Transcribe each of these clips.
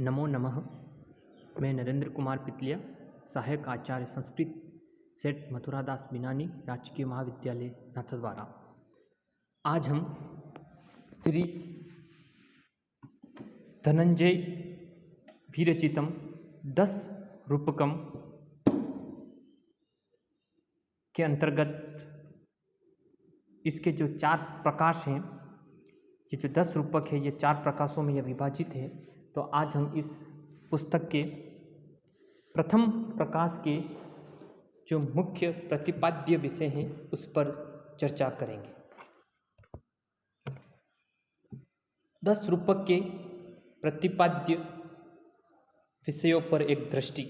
नमो नमः। मैं नरेंद्र कुमार पितलिया, सहायक आचार्य संस्कृत सेठ मथुरादास बिनानी राजकीय महाविद्यालय नाथद्वारा। आज हम श्री धनंजय विरचितम 10 रूपकम के अंतर्गत इसके जो 4 प्रकाश हैं, ये जो 10 रूपक है, ये 4 प्रकाशों में यह विभाजित है। तो आज हम इस पुस्तक के प्रथम प्रकाश के जो मुख्य प्रतिपाद्य विषय हैं उस पर चर्चा करेंगे। 10 रूपक के प्रतिपाद्य विषयों पर एक दृष्टि।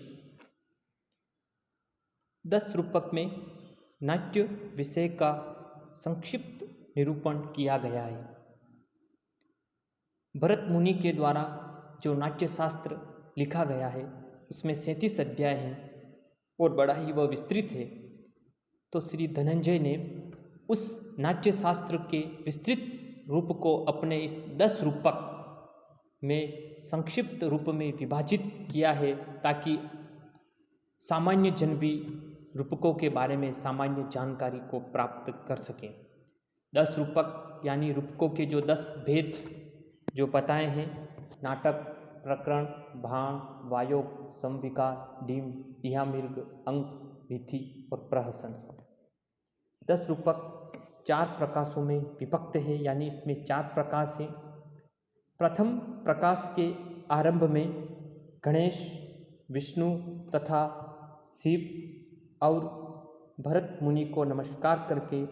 10 रूपक में नाट्य विषय का संक्षिप्त निरूपण किया गया है। भरत मुनि के द्वारा जो नाट्य शास्त्र लिखा गया है उसमें 37 अध्याय हैं और बड़ा ही वह विस्तृत है। तो श्री धनंजय ने उस नाट्य शास्त्र के विस्तृत रूप को अपने इस 10 रूपक में संक्षिप्त रूप में विभाजित किया है, ताकि सामान्य जन भी रूपकों के बारे में सामान्य जानकारी को प्राप्त कर सकें। 10 रूपक यानी रूपकों के जो 10 भेद जो बताए हैं: नाटक, प्रकरण, भाण, वायोग, समविकार, डीम, इहामृग, अंक, रीति और प्रहसन। 10 रूपक 4 प्रकाशों में विभक्त है, यानी इसमें 4 प्रकाश हैं। प्रथम प्रकाश के आरंभ में गणेश, विष्णु तथा शिव और भरत मुनि को नमस्कार करके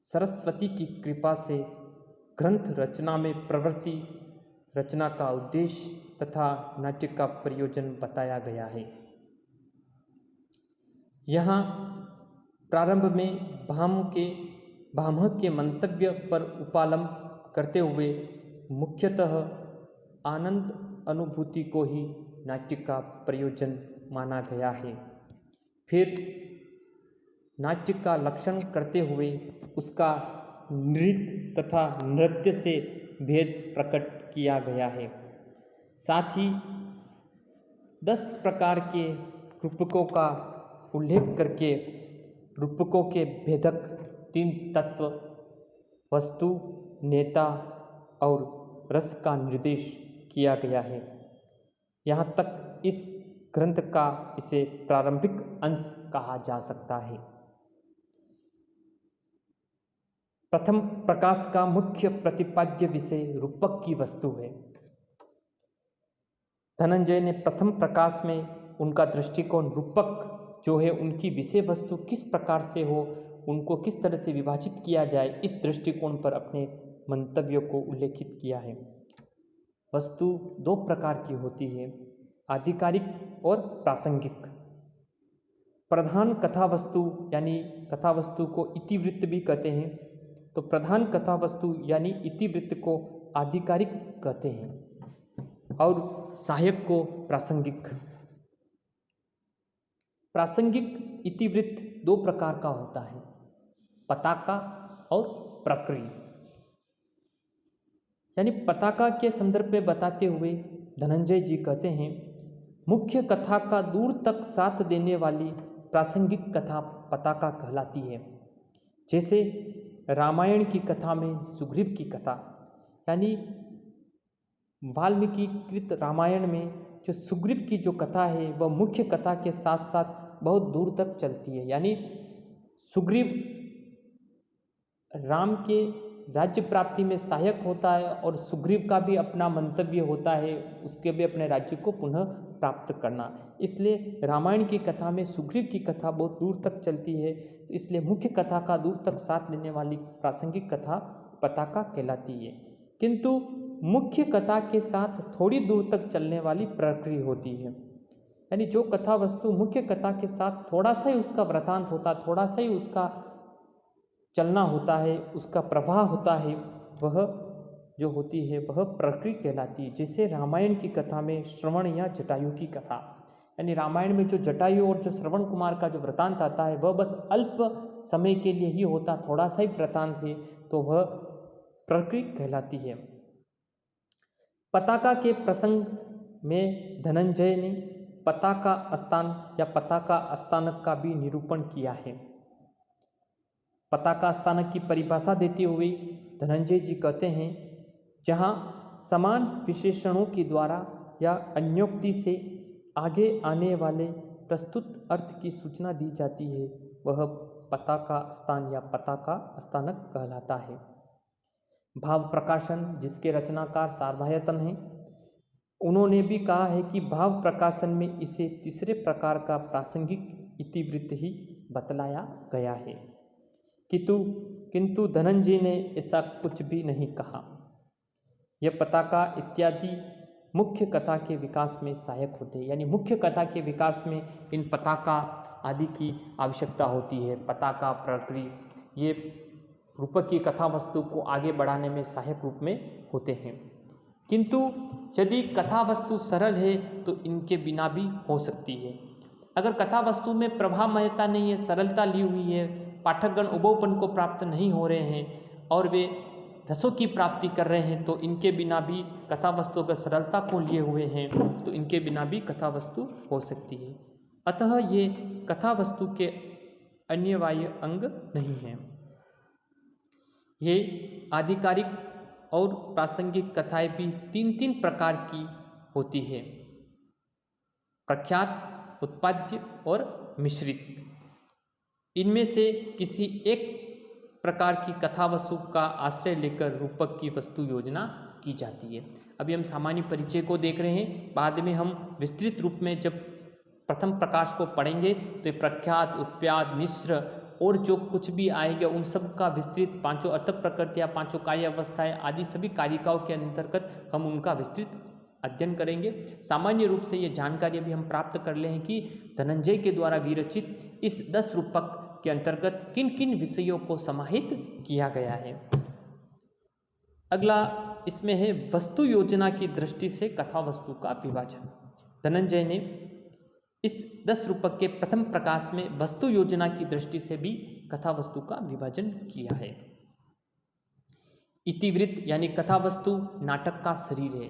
सरस्वती की कृपा से ग्रंथ रचना में प्रवृत्ति, रचना का उद्देश्य तथा नाट्य का प्रयोजन बताया गया है। यहाँ प्रारंभ में भामह के मंतव्य पर उपालंब करते हुए मुख्यतः आनंद अनुभूति को ही नाट्य का प्रयोजन माना गया है। फिर नाट्य का लक्षण करते हुए उसका नृत्य तथा नृत्य से भेद प्रकट किया गया है। साथ ही 10 प्रकार के रूपकों का उल्लेख करके रूपकों के भेदक 3 तत्व वस्तु, नेता और रस का निर्देश किया गया है। यहाँ तक इस ग्रंथ का इसे प्रारंभिक अंश कहा जा सकता है। प्रथम प्रकाश का मुख्य प्रतिपाद्य विषय रूपक की वस्तु है। धनंजय ने प्रथम प्रकाश में उनका दृष्टिकोण रूपक जो है उनकी विषय वस्तु किस प्रकार से हो, उनको किस तरह से विभाजित किया जाए, इस दृष्टिकोण पर अपने मंतव्यों को उल्लेखित किया है। वस्तु 2 प्रकार की होती है, आधिकारिक और प्रासंगिक। प्रधान कथा वस्तु यानी कथा वस्तु को इतिवृत्त भी कहते हैं, तो प्रधान कथा वस्तु यानी इतिवृत्त को आधिकारिक कहते हैं और सहायक को प्रासंगिक। प्रासंगिक इतिवृत्त 2 प्रकार का होता है, पताका और प्रक्रिया। यानी पताका के संदर्भ में बताते हुए धनंजय जी कहते हैं, मुख्य कथा का दूर तक साथ देने वाली प्रासंगिक कथा पताका कहलाती है। जैसे रामायण की कथा में सुग्रीव की कथा, यानी वाल्मीकि कृत रामायण में जो सुग्रीव की जो कथा है वह मुख्य कथा के साथ साथ बहुत दूर तक चलती है। यानी सुग्रीव राम के राज्य प्राप्ति में सहायक होता है और सुग्रीव का भी अपना मंतव्य होता है, उसके भी अपने राज्य को पुनः प्राप्त करना। इसलिए रामायण की कथा में सुग्रीव की कथा बहुत दूर तक चलती है, तो इसलिए मुख्य कथा का दूर तक साथ देने वाली प्रासंगिक कथा पताका कहलाती है। किंतु मुख्य कथा के साथ थोड़ी दूर तक चलने वाली प्रक्रिया होती है। यानी जो कथा वस्तु मुख्य कथा के साथ थोड़ा सा ही उसका वृतांत होता, थोड़ा सा ही उसका चलना होता है, उसका प्रवाह होता है, वह जो होती है वह प्रक्रिया कहलाती है। जैसे रामायण की कथा में श्रवण या जटायु की कथा, यानी रामायण में जो जटायु और जो श्रवण कुमार का जो वृतांत आता है वह बस अल्प समय के लिए ही होता, थोड़ा सा ही वृतांत है, तो वह प्रक्रिया कहलाती है। पताका के प्रसंग में धनंजय ने पताका स्थान या पताका स्थानक का भी निरूपण किया है। पताका स्थानक की परिभाषा देते हुए धनंजय जी कहते हैं, जहाँ समान विशेषणों के द्वारा या अन्योक्ति से आगे आने वाले प्रस्तुत अर्थ की सूचना दी जाती है, वह पताका स्थान या पताका स्थानक कहलाता है। भाव प्रकाशन, जिसके रचनाकार शारदायतन हैं, उन्होंने भी कहा है कि भाव प्रकाशन में इसे तीसरे प्रकार का प्रासंगिक इतिवृत्त ही बतलाया गया है। किंतु धनंजय ने ऐसा कुछ भी नहीं कहा। यह पताका इत्यादि मुख्य कथा के विकास में सहायक होते हैं, यानी मुख्य कथा के विकास में इन पताका आदि की आवश्यकता होती है। पताका, प्रक्रिया, ये रूपक की कथा वस्तु को आगे बढ़ाने में सहायक रूप में होते हैं। किंतु यदि कथा वस्तु सरल है तो इनके बिना भी हो सकती है। अगर कथा वस्तु में प्रभावमयता नहीं है, सरलता ली हुई है, पाठकगण उबौपन को प्राप्त नहीं हो रहे हैं और वे रसों की प्राप्ति कर रहे हैं, तो इनके बिना भी कथा वस्तु अगर सरलता को लिए हुए हैं तो इनके बिना भी कथा वस्तु हो सकती है। अतः ये कथा वस्तु के अन्यवाय अंग नहीं है। ये आधिकारिक और प्रासंगिक कथाएं भी तीन तीन प्रकार की होती है: प्रख्यात, उत्पाद्य और मिश्रित। इनमें से किसी एक प्रकार की कथा वस्तु का आश्रय लेकर रूपक की वस्तु योजना की जाती है। अभी हम सामान्य परिचय को देख रहे हैं, बाद में हम विस्तृत रूप में जब प्रथम प्रकाश को पढ़ेंगे तो प्रख्यात, उत्पाद, मिश्र और जो कुछ भी आएगा उन सब का विस्तृत, पांचों अर्थ प्रकृतियाँ, पांचों कार्य अवस्थाएं आदि सभी कारिकाओं के अंतर्गत हम उनका विस्तृत अध्ययन करेंगे। सामान्य रूप से ये जानकारी अभी हम प्राप्त कर लें कि धनंजय के द्वारा विरचित इस 10 रूपक के अंतर्गत किन किन विषयों को समाहित किया गया है। अगला इसमें है वस्तु योजना की दृष्टि से कथा वस्तु का विभाजन। धनंजय ने इस 10 रूपक के प्रथम प्रकाश में वस्तु योजना की दृष्टि से भी कथा वस्तु का विभाजन किया है। इतिवृत्त यानी कथा वस्तु नाटक का शरीर है,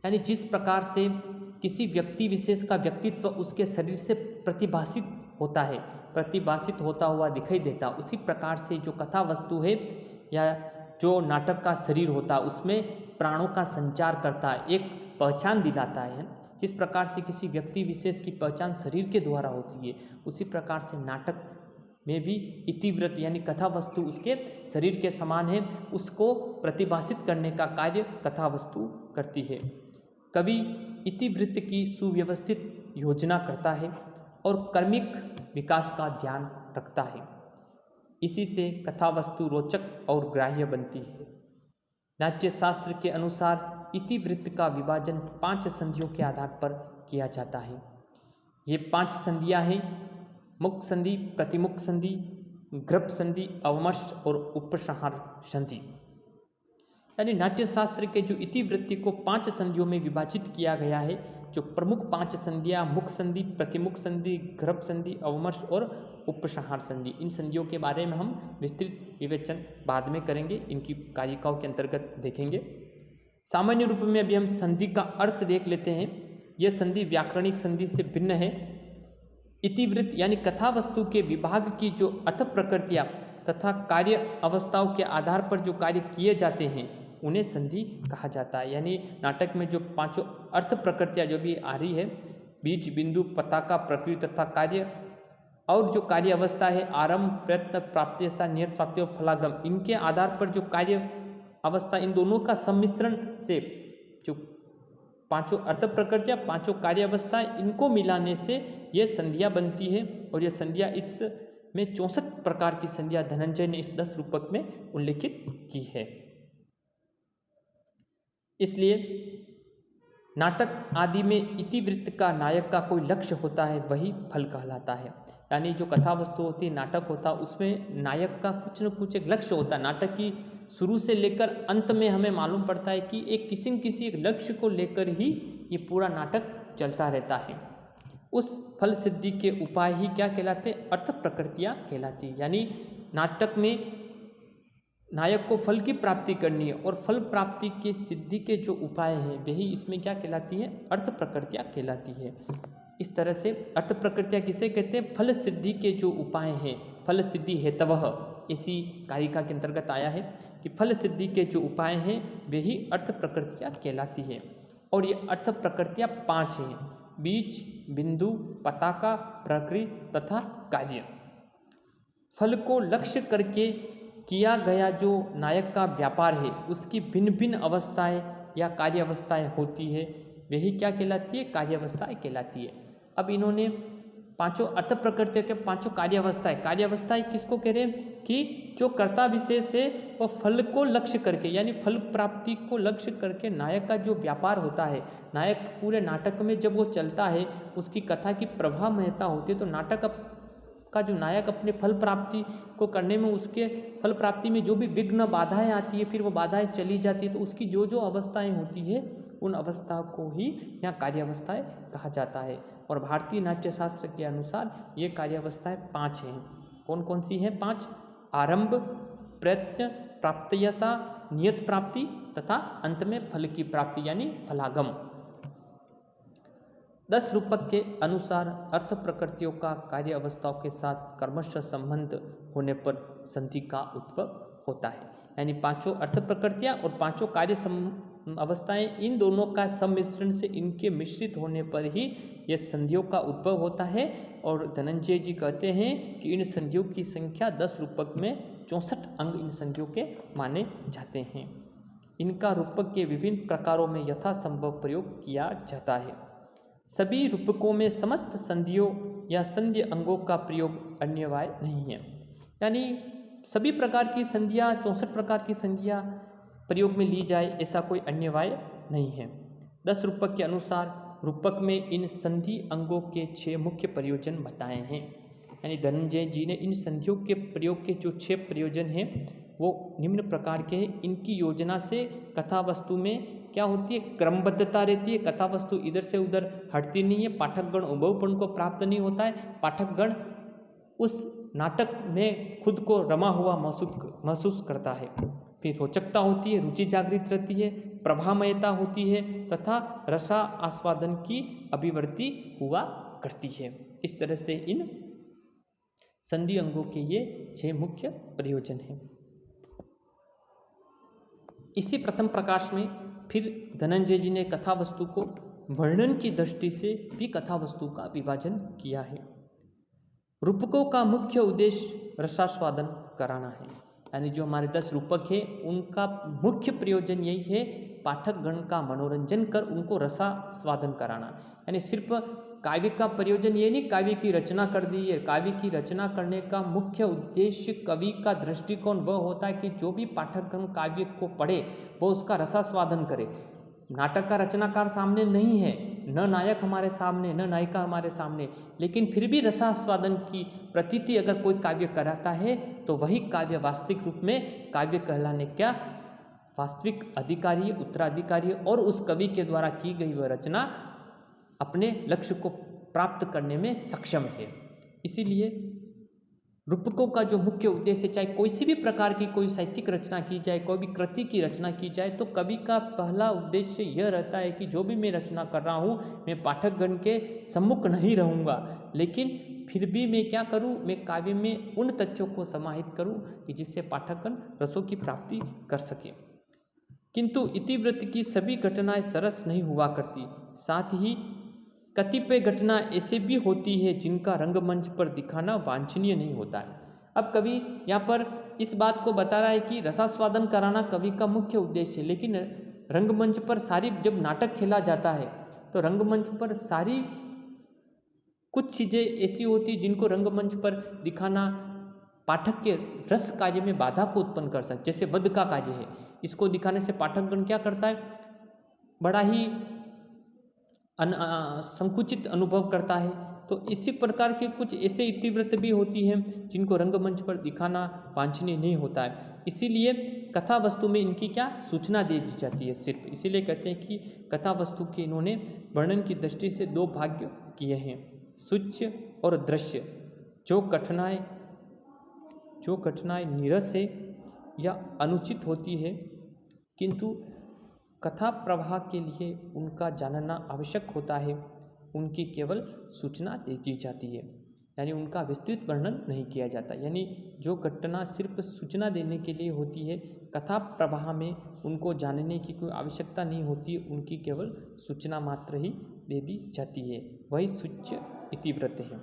यानी जिस प्रकार से किसी व्यक्ति विशेष का व्यक्तित्व उसके शरीर से प्रतिभाषित होता है, प्रतिभाषित होता हुआ दिखाई देता, उसी प्रकार से जो कथा वस्तु है या जो नाटक का शरीर होता है उसमें प्राणों का संचार करता है, एक पहचान दिलाता है। जिस प्रकार से किसी व्यक्ति विशेष की पहचान शरीर के द्वारा होती है, उसी प्रकार से नाटक में भी इतिवृत्त यानी कथा वस्तु उसके शरीर के समान है, उसको प्रतिभाषित करने का कार्य कथा वस्तु करती है। कवि इतिवृत्त की सुव्यवस्थित योजना करता है और कर्मिक विकास का ध्यान रखता है। इसी से कथा वस्तु रोचक और ग्राह्य बनती है। नाट्य शास्त्र के अनुसार इतिवृत्त का विभाजन 5 संधियों के आधार पर किया जाता है। ये 5 संधियां हैं: मुक्त संधि, प्रतिमुक्त संधि, घ्रप संधि, अवमर्श और उपसंहार संधि। यानी नाट्य शास्त्र के जो इतिवृत्ति को 5 संधियों में विभाजित किया गया है, जो प्रमुख 5 संधियां मुक्त संधि, प्रतिमुक्त संधि, घ्रप संधि, अवमर्श और उपसंहार संधि, इन संधियों के बारे में हम विस्तृत विवेचन बाद में करेंगे, इनकी कारिकाओं के अंतर्गत देखेंगे। सामान्य रूप में अभी हम संधि का अर्थ देख लेते हैं। यह संधि व्याकरणिक संधि से भिन्न है। इतिवृत्त यानी कथा वस्तु के विभाग की जो अर्थ प्रकृतियां तथा कार्य अवस्थाओं के आधार पर जो कार्य किए जाते हैं उन्हें संधि कहा जाता है। यानी नाटक में जो 5 अर्थ प्रकृतियां जो भी आ रही है, बीज, बिंदु, पताका, प्रकृति तथा कार्य, और जो कार्य अवस्था है आरंभ, प्रयत्न, प्राप्ति, नियत प्राप्ति और फलागम, इनके आधार पर जो कार्य अवस्था, इन दोनों का सम्मिश्रण से जो 5 अर्थ प्रकृतियां, 5 कार्य अवस्था, इनको मिलाने से ये संधियां बनती है। और ये संधियां इसमें 64 प्रकार की संधियां धनंजय ने इस 10 रूपक में उल्लेखित की है। इसलिए नाटक आदि में इतिवृत्त का नायक का कोई लक्ष्य होता है, वही फल कहलाता है। यानी जो कथा वस्तु होती है, नाटक होता है, उसमें नायक का कुछ न कुछ एक लक्ष्य होता है। नाटक की शुरू से लेकर अंत में हमें मालूम पड़ता है कि एक किसी एक लक्ष्य को लेकर ही ये पूरा नाटक चलता रहता है। उस फल सिद्धि के उपाय ही क्या कहलाते? अर्थ प्रकृतियाँ कहलाती है। यानी नाटक में नायक को फल की प्राप्ति करनी है और फल प्राप्ति के सिद्धि के जो उपाय हैं वही इसमें क्या कहलाती है, अर्थ प्रकृतियाँ कहलाती है। इस तरह से अर्थ प्रकृतियाँ किसे कहते हैं, फल सिद्धि के जो उपाय हैं, फल सिद्धि हेतवः, इसी कारिका के अंतर्गत आया है कि फल सिद्धि के जो उपाय हैं वही अर्थ प्रकृतियाँ कहलाती है। और ये अर्थ प्रकृतियाँ 5 हैं, बीज, बिंदु, पताका, प्रकृति तथा कार्य। फल को लक्ष्य करके किया गया जो नायक का व्यापार है उसकी भिन्न भिन्न अवस्थाएं या कार्य अवस्थाएं होती है, वही क्या कहलाती है, कार्य अवस्थाएं कहलाती है। अब इन्होंने पांचों अर्थ प्रकृति के पांचों कार्य अवस्थाएं किसको कह रहे हैं कि जो कर्ता विशेष है वह फल को लक्ष्य करके यानी फल प्राप्ति को लक्ष्य करके नायक का जो व्यापार होता है, नायक पूरे नाटक में जब वो चलता है उसकी कथा की प्रभावमयता होती है, तो नाटक का जो नायक अपने फल प्राप्ति को करने में, उसके फल प्राप्ति में जो भी विघ्न बाधाएं आती है, फिर वो बाधाएं चली जाती है, तो उसकी जो जो अवस्थाएं होती है उन अवस्था को ही यहाँ कार्य अवस्थाएं कहा जाता है। और भारतीय नाट्य शास्त्र के अनुसार ये कार्य अवस्थाएं 5 हैं। कौन कौन सी हैं 5? आरंभ, प्रयत्न, प्राप्तयसा, नियत प्राप्ति तथा अंत में फल की प्राप्ति यानी फलागम। 10 रूपक के अनुसार अर्थ प्रकृतियों का कार्य अवस्थाओं के साथ कर्मश संबंध होने पर संधि का उद्भव होता है। यानी पांचों अर्थ प्रकृतियां और पांचों कार्य अवस्थाएं, इन दोनों का सम्मिश्रण से इनके मिश्रित होने पर ही यह संधियों का उद्भव होता है। और धनंजय जी कहते हैं कि इन संधियों की संख्या 10 रूपक में 64 अंग इन संधियों के माने जाते हैं। इनका रूपक के विभिन्न प्रकारों में यथासंभव प्रयोग किया जाता है। सभी रूपकों में समस्त संधियों या संध्य अंगों का प्रयोग अन्यवाय नहीं है। यानी सभी प्रकार की संधियाँ, 64 प्रकार की संधियाँ प्रयोग में ली जाए ऐसा कोई अन्यवाय नहीं है। 10 रूपक के अनुसार रूपक में इन संधि अंगों के 6 मुख्य प्रयोजन बताए हैं। यानी धनंजय जी ने इन संधियों के प्रयोग के जो 6 प्रयोजन हैं वो निम्न प्रकार के हैं। इनकी योजना से कथा वस्तु में क्या होती है, क्रमबद्धता रहती है, कथा वस्तु इधर से उधर हटती नहीं है, पाठकगण उभवपन को प्राप्त नहीं होता है, पाठकगण उस नाटक में खुद को रमा हुआ महसूस करता है। फिर रोचकता होती है, रुचि जागृत रहती है, प्रभामयता होती है तथा रसा आस्वादन की अभिवृद्धि हुआ करती है। इस तरह से इन संधि अंगों के ये 6 मुख्य प्रयोजन हैं। इसी प्रथम प्रकाश में फिर धनंजय जी ने कथा वस्तु को वर्णन की दृष्टि से भी कथा वस्तु का विभाजन किया है। रूपकों का मुख्य उद्देश्य रसास्वादन कराना है। यानी जो हमारे 10 रूपक हैं उनका मुख्य प्रयोजन यही है, पाठकगण का मनोरंजन कर उनको रसास्वादन कराना। यानी सिर्फ काव्य का प्रयोजन ये नहीं काव्य की रचना कर दी है, काव्य की रचना करने का मुख्य उद्देश्य कवि का दृष्टिकोण वह होता है कि जो भी पाठकगण काव्य को पढ़े वो उसका रसास्वादन करे। नाटक का रचनाकार सामने नहीं है, न नायक हमारे सामने, न नायिका हमारे सामने, लेकिन फिर भी रसास्वादन की प्रतीति अगर कोई काव्य कराता है तो वही काव्य वास्तविक रूप में काव्य कहलाने का वास्तविक अधिकारी, उत्तराधिकारी और उस कवि के द्वारा की गई वह रचना अपने लक्ष्य को प्राप्त करने में सक्षम है। इसीलिए रूपकों का जो मुख्य उद्देश्य, चाहे कोई सी भी प्रकार की कोई साहित्यिक रचना की जाए, कोई भी कृति की रचना की जाए, तो कवि का पहला उद्देश्य यह रहता है कि जो भी मैं रचना कर रहा हूँ मैं पाठकगण के सम्मुख नहीं रहूँगा, लेकिन फिर भी मैं क्या करूँ, मैं काव्य में उन तथ्यों को समाहित करूँ कि जिससे पाठकगण रसों की प्राप्ति कर सके। किंतु इतिवृत्त की सभी घटनाएं सरस नहीं हुआ करती, साथ ही कतिपय घटना ऐसे भी होती है जिनका रंगमंच पर दिखाना वांछनीय नहीं होता है। अब कवि यहाँ पर इस बात को बता रहा है कि रसास्वादन कराना कवि का मुख्य उद्देश्य है, लेकिन रंगमंच पर सारी जब नाटक खेला जाता है तो रंगमंच पर सारी कुछ चीज़ें ऐसी होती जिनको रंगमंच पर दिखाना पाठक के रस कार्य में बाधा को उत्पन्न कर सकते। जैसे वध का कार्य है, इसको दिखाने से पाठकगण क्या करता है, बड़ा ही संकुचित अनुभव करता है। तो इसी प्रकार के कुछ ऐसे इतिवृत्त भी होती हैं जिनको रंगमंच पर दिखाना वांछनीय नहीं होता है। इसीलिए कथा वस्तु में इनकी क्या सूचना दे दी जाती है सिर्फ। इसीलिए कहते हैं कि कथा वस्तु के इन्होंने वर्णन की दृष्टि से 2 भाग किए हैं, सूच्य और दृश्य। जो घटनाएं नीरस है या अनुचित होती है, किंतु कथा प्रवाह के लिए उनका जानना आवश्यक होता है। उनकी केवल सूचना दे दी जाती है, यानी उनका विस्तृत वर्णन नहीं किया जाता। यानी जो घटना सिर्फ सूचना देने के लिए होती है, कथा प्रवाह में उनको जानने की कोई आवश्यकता नहीं होती, उनकी केवल सूचना मात्र ही दे दी जाती है, वही सूच्य इतिवृत्त है।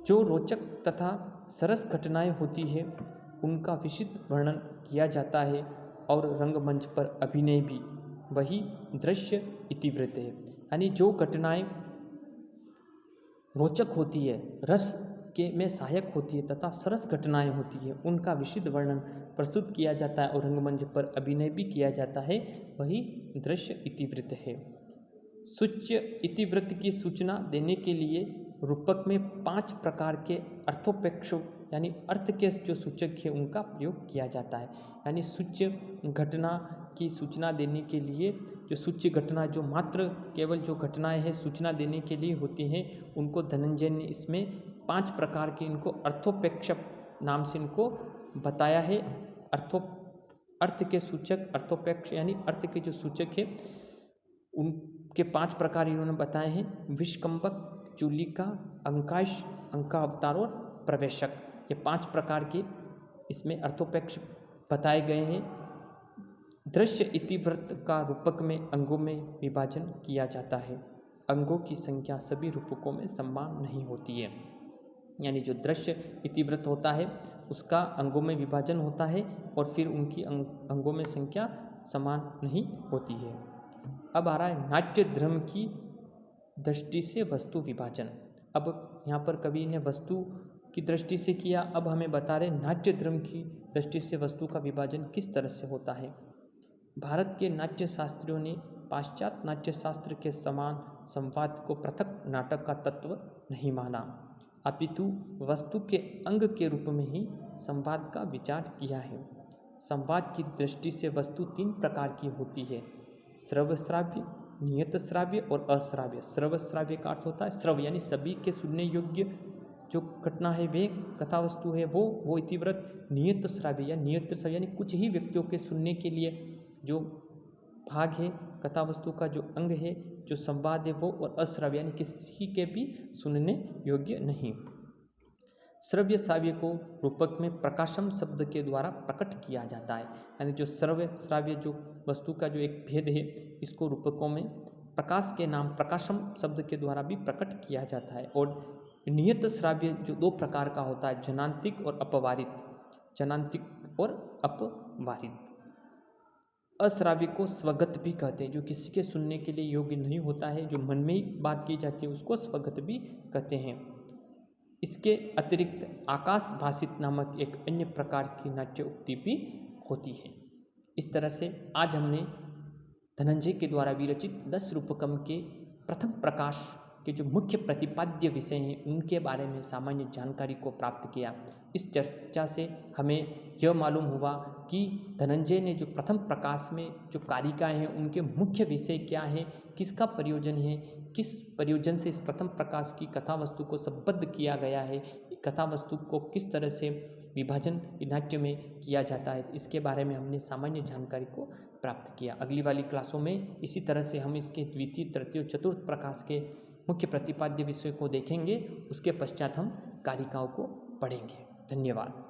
जो रोचक तथा सरस घटनाएं होती है, उनका विशद वर्णन किया जाता है और रंगमंच पर अभिनय भी, वही दृश्य इतिवृत्त है। यानी जो घटनाएं रोचक होती है, रस के में सहायक होती है तथा सरस घटनाएं होती है, उनका विशद वर्णन प्रस्तुत किया जाता है और रंगमंच पर अभिनय भी किया जाता है, वही दृश्य इतिवृत्त है। सूच्य इतिवृत्त की सूचना देने के लिए रूपक में 5 प्रकार के अर्थोपेक्ष यानी अर्थ के जो सूचक है उनका प्रयोग किया जाता है। यानी सूच्य घटना की सूचना देने के लिए जो सूच्य घटना जो मात्र केवल जो घटनाएं हैं सूचना देने के लिए होती हैं, उनको धनंजय ने इसमें 5 प्रकार के इनको अर्थोपेक्ष नाम से इनको बताया है। अर्थ के सूचक अर्थोपेक्ष यानी अर्थ के जो सूचक है उनके 5 प्रकार इन्होंने बताए हैं। विष्कंभक, चूलिका, अंकाश, अंकावतार और प्रवेशक, ये 5 प्रकार के इसमें अर्थोपेक्ष बताए गए हैं। दृश्य इतिवृत्त का रूपक में अंगों में विभाजन किया जाता है। अंगों की संख्या सभी रूपकों में समान नहीं होती है। यानी जो दृश्य इतिवृत्त होता है उसका अंगों में विभाजन होता है और फिर उनकी अंगों में संख्या समान नहीं होती है। अब आ रहा है नाट्य धर्म की दृष्टि से वस्तु विभाजन। अब यहाँ पर कवि ने वस्तु की दृष्टि से किया, अब हमें बता रहे नाट्य धर्म की दृष्टि से वस्तु का विभाजन किस तरह से होता है। भारत के नाट्य शास्त्रियों ने पाश्चात्य नाट्य शास्त्र के समान संवाद को पृथक नाटक का तत्व नहीं माना, अपितु वस्तु के अंग के रूप में ही संवाद का विचार किया है। संवाद की दृष्टि से वस्तु 3 प्रकार की होती है, श्रव्य, नियत श्राव्य और अश्राव्य। श्रव्य का अर्थ होता है श्रव्य यानी सभी के सुनने योग्य जो घटना है वे कथा वस्तु है वो इतिवृत्त। नियत श्राव्य या नियत श्राव्य यानी कुछ ही व्यक्तियों के सुनने के लिए जो भाग है कथा वस्तु का जो अंग है जो संवाद है वो, और अश्राव्य यानी किसी के भी सुनने योग्य नहीं। श्रव्य श्राव्य को रूपक में प्रकाशम शब्द के द्वारा प्रकट किया जाता है। यानी जो श्रव्य श्राव्य जो वस्तु का जो एक भेद है इसको रूपकों में प्रकाश के नाम प्रकाशम शब्द के द्वारा भी प्रकट किया जाता है। और नियत श्राव्य जो 2 प्रकार का होता है, जनांतिक और अपवारित। जनांतिक और अपवारित। अश्राव्य को स्वगत भी कहते हैं, जो किसी के सुनने के लिए योग्य नहीं होता है, जो मन में ही बात की जाती है उसको स्वगत भी कहते हैं। इसके अतिरिक्त आकाश भाषित नामक एक अन्य प्रकार की नाट्य उक्ति भी होती है। इस तरह से आज हमने धनंजय के द्वारा विरचित 10 रूपकम के प्रथम प्रकाश के जो मुख्य प्रतिपाद्य विषय हैं उनके बारे में सामान्य जानकारी को प्राप्त किया। इस चर्चा से हमें यह मालूम हुआ कि धनंजय ने जो प्रथम प्रकाश में जो कारिकाएं हैं उनके मुख्य विषय क्या है, किसका प्रयोजन है, किस प्रयोजन से इस प्रथम प्रकाश की कथा वस्तु को संबद्ध किया गया है, कथा वस्तु को किस तरह से विभाजन नाट्य में किया जाता है, इसके बारे में हमने सामान्य जानकारी को प्राप्त किया। अगली वाली क्लासों में इसी तरह से हम इसके द्वितीय, तृतीय, चतुर्थ प्रकाश के मुख्य प्रतिपाद्य विषय को देखेंगे। उसके पश्चात हम कारिकाओं को पढ़ेंगे। धन्यवाद।